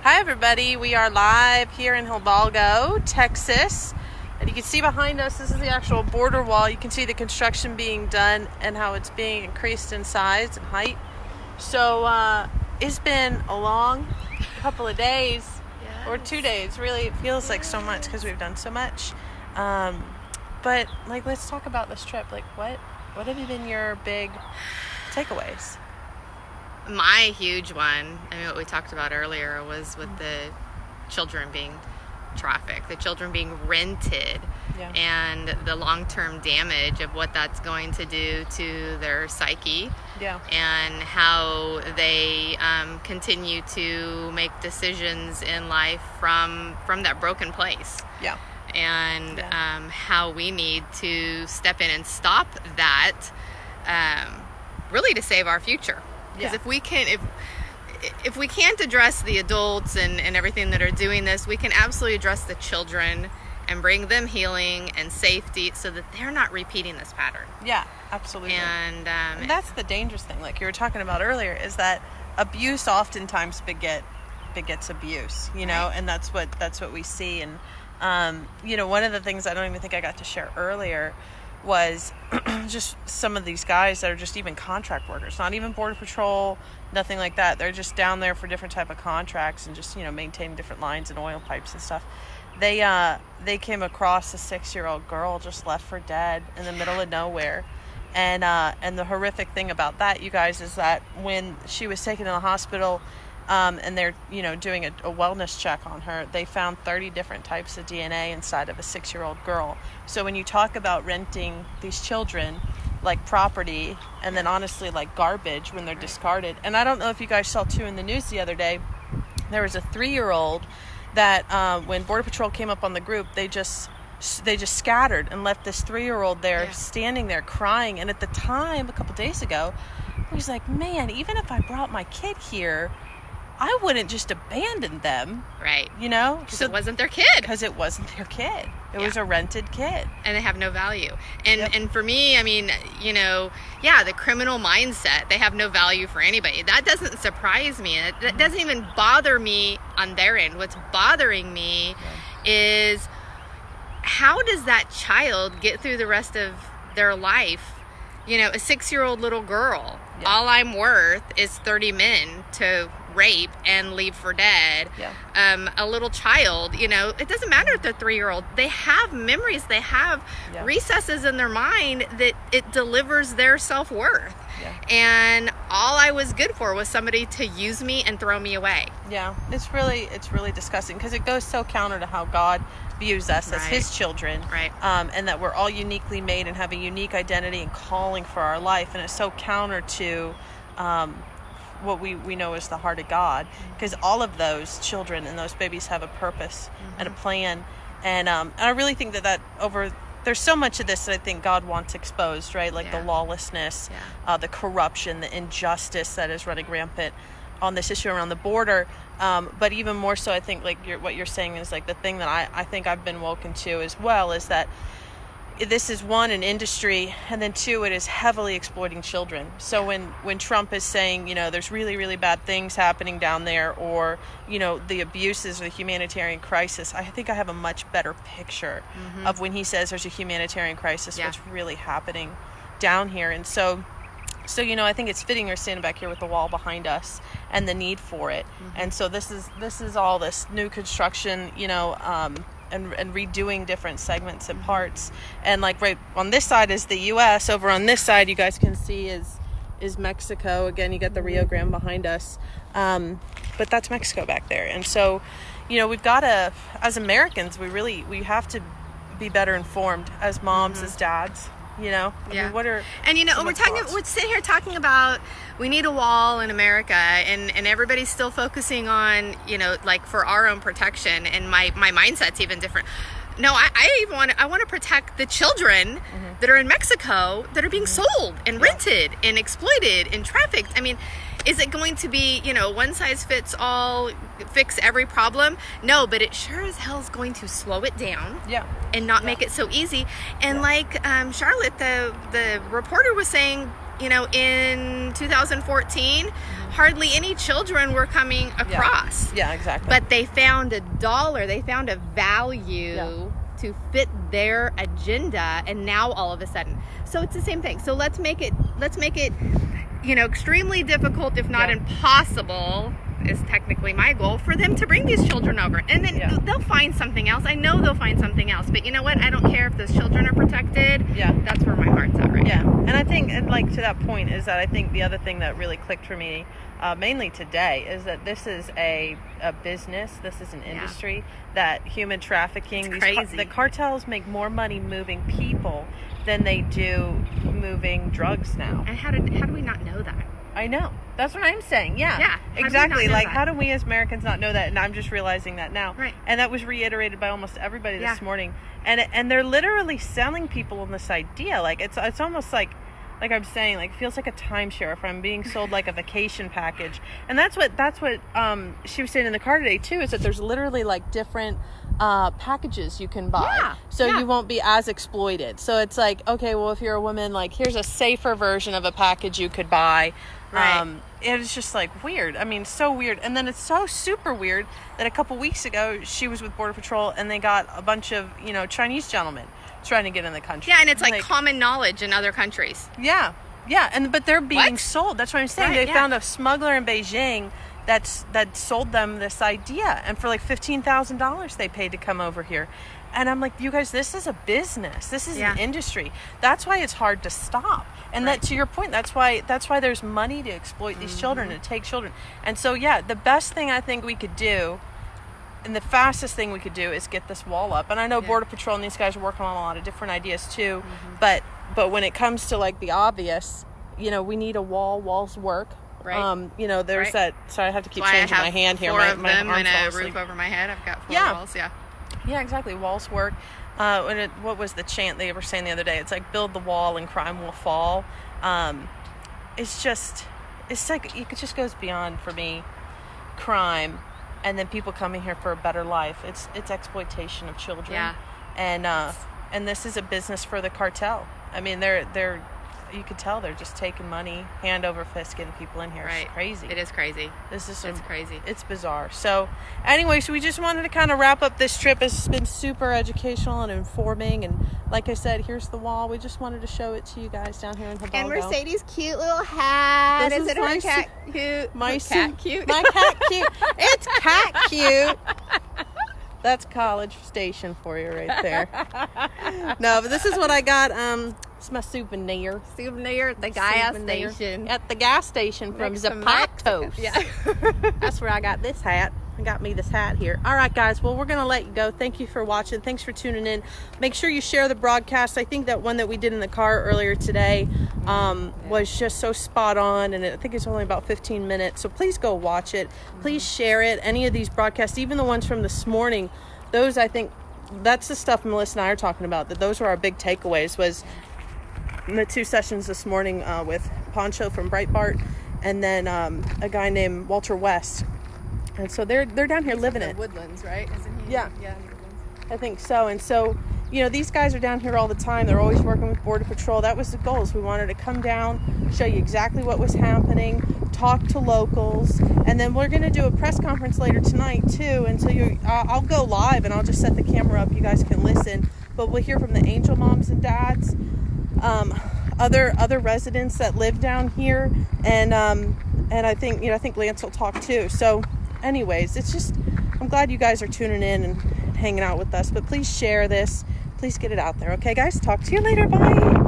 Hi everybody, we are live here in Hidalgo, Texas, and you can see behind us, this is the actual border wall. You can see the construction being done and how it's being increased in size and height. So it's been a long couple of days, or 2 days. Really, it feels like so much because we've done so much. But let's talk about this trip. What have been your big takeaways? My huge one, what we talked about earlier was with the children being trafficked, the children being rented, and the long-term damage of what that's going to do to their psyche, and how they continue to make decisions in life from that broken place. And how we need to step in and stop that, really to save our future. Because if we can't address the adults and everything that are doing this, we can absolutely address the children and bring them healing and safety so that they're not repeating this pattern. Yeah, absolutely. And that's the dangerous thing, like you were talking about earlier, is that abuse oftentimes begets abuse, you know, and that's what we see. And one of the things I don't even think I got to share earlier was just some of these guys that are just even contract workers, not even Border Patrol, nothing like that. They're just down there for different type of contracts and just, maintaining different lines and oil pipes and stuff. They came across a 6-year-old girl just left for dead in the middle of nowhere. And the horrific thing about that, you guys, is that when she was taken to the hospital, and they're, doing a wellness check on her, they found 30 different types of DNA inside of a 6-year-old girl. So when you talk about renting these children like property, and then honestly like garbage when they're discarded. And I don't know if you guys saw too in the news the other day, there was a 3-year-old that when Border Patrol came up on the group, they just scattered and left this 3-year-old there standing there crying. And at the time, a couple days ago, he was like, man, even if I brought my kid here, I wouldn't just abandon them. Right. Because it wasn't their kid. Because it wasn't their kid. It was a rented kid. And they have no value. And for me, the criminal mindset, they have no value for anybody. That doesn't surprise me. That doesn't even bother me on their end. What's bothering me is how does that child get through the rest of their life? A 6-year-old little girl. All I'm worth is 30 men to rape and leave for dead. A little child, it doesn't matter if they're 3-year-old. They have memories. They have recesses in their mind that it delivers their self-worth. And all I was good for was somebody to use me and throw me away. It's really disgusting, because it goes so counter to how God views us as his children, and that we're all uniquely made and have a unique identity and calling for our life. And it's so counter to what we know as the heart of God, because all of those children and those babies have a purpose and a plan. And I really think that there's so much of this that I think God wants exposed, right? Like the lawlessness, the corruption, the injustice that is running rampant on this issue around the border. But even more so, I think what you're saying is the thing that I think I've been woken to as well, is that this is, one, an industry, and then two, it is heavily exploiting children. So when Trump is saying, there's really, really bad things happening down there, or, the abuses or the humanitarian crisis, I think I have a much better picture of when he says there's a humanitarian crisis, what's really happening down here. And so, I think it's fitting you're standing back here with the wall behind us and the need for it. And so this is all this new construction, and redoing different segments and parts. And right on this side is the U.S. Over on this side, you guys can see is Mexico. Again, you got the Rio Grande behind us. But that's Mexico back there. And so, we've got to, as Americans, we have to be better informed as moms, as dads. We're sitting here talking about we need a wall in America, and everybody's still focusing on, for our own protection. And my mindset's even different. No, I want to protect the children that are in Mexico that are being sold and rented and exploited and trafficked. Is it going to be, one size fits all, fix every problem? No, but it sure as hell is going to slow it down and not make it so easy. And Charlotte, the reporter was saying, in 2014, hardly any children were coming across. Yeah, exactly. But they found $1. They found a value to fit their agenda, and now all of a sudden, so it's the same thing. So let's make it extremely difficult, if not impossible, is technically my goal, for them to bring these children over, and then they'll find something else. I know they'll find something else, but you know what, I don't care if those children are protected. That's where my heart's at right now. And I think, like, to that point, is that I think the other thing that really clicked for me, mainly today, is that this is a business, this is an industry, that human trafficking, the cartels make more money moving people than they do moving drugs now. And how do we not know that? I know. That's what I'm saying. Yeah. Exactly. Like, how do we as Americans not know that? And I'm just realizing that now. Right. And that was reiterated by almost everybody this morning. And they're literally selling people on this idea. Like, it's almost like I'm saying, like, it feels like a timeshare if I'm being sold like a vacation package. And that's what she was saying in the car today too, is that there's literally like different packages you can buy, you won't be as exploited. So it's like, okay, well, if you're a woman, like, here's a safer version of a package you could buy. It's just like weird. I mean, so weird. And then it's so super weird that a couple weeks ago she was with Border Patrol and they got a bunch of Chinese gentlemen trying to get in the country. And it's like common knowledge in other countries. But they're being sold. That's what I'm saying. They found a smuggler in Beijing that sold them this idea, and for like $15,000 they paid to come over here. And I'm like, you guys, this is a business. This is an industry. That's why it's hard to stop. And that, to your point, that's why there's money to exploit these children, to take children. And so, the best thing I think we could do, and the fastest thing we could do, is get this wall up. And I know Border Patrol and these guys are working on a lot of different ideas too. But when it comes to like the obvious, we need a wall. Walls work. There's that. Sorry, I have to keep changing my hand here. My them and a roof over my head. I've got 4 walls. Yeah, exactly. Walls work. What was the chant they were saying the other day? It's like, build the wall and crime will fall. It's like, it just goes beyond, for me, crime, and then people coming here for a better life. It's exploitation of children. And this is a business for the cartel. I mean, they're you could tell they're just taking money, hand over fist, getting people in here. It's crazy. It is crazy. It's crazy. It's bizarre. So anyway, we just wanted to kind of wrap up this trip. It's been super educational and informing. And like I said, here's the wall. We just wanted to show it to you guys down here in Hidalgo. And Mercedes' cute little hat. This is her cat cute? My cat cute? My cat cute. It's cat cute. That's College Station for you right there. No, but this is what I got. It's my souvenir. Souvenir at the gas station. At the gas station from Zapatos. That's where I got this hat. I got me this hat here. All right, guys. Well, we're going to let you go. Thank you for watching. Thanks for tuning in. Make sure you share the broadcast. I think that one that we did in the car earlier today was just so spot on. And I think it's only about 15 minutes. So please go watch it. Please share it. Any of these broadcasts, even the ones from this morning, those, I think, that's the stuff Melissa and I are talking about. That those were our big takeaways, was the 2 sessions this morning with Poncho from Breitbart, and then a guy named Walter West. And so they're down here living it. Woodlands, right? Isn't he? Yeah. Yeah. I think so. And so, these guys are down here all the time. They're always working with Border Patrol. That was the goal. We wanted to come down, show you exactly what was happening, talk to locals, and then we're going to do a press conference later tonight too. And so I'll go live and I'll just set the camera up. You guys can listen. But we'll hear from the angel moms and dads, other residents that live down here, and I think Lance will talk too. So anyways, I'm glad you guys are tuning in and hanging out with us, but please share this. Please get it out there. Okay, guys, talk to you later. Bye.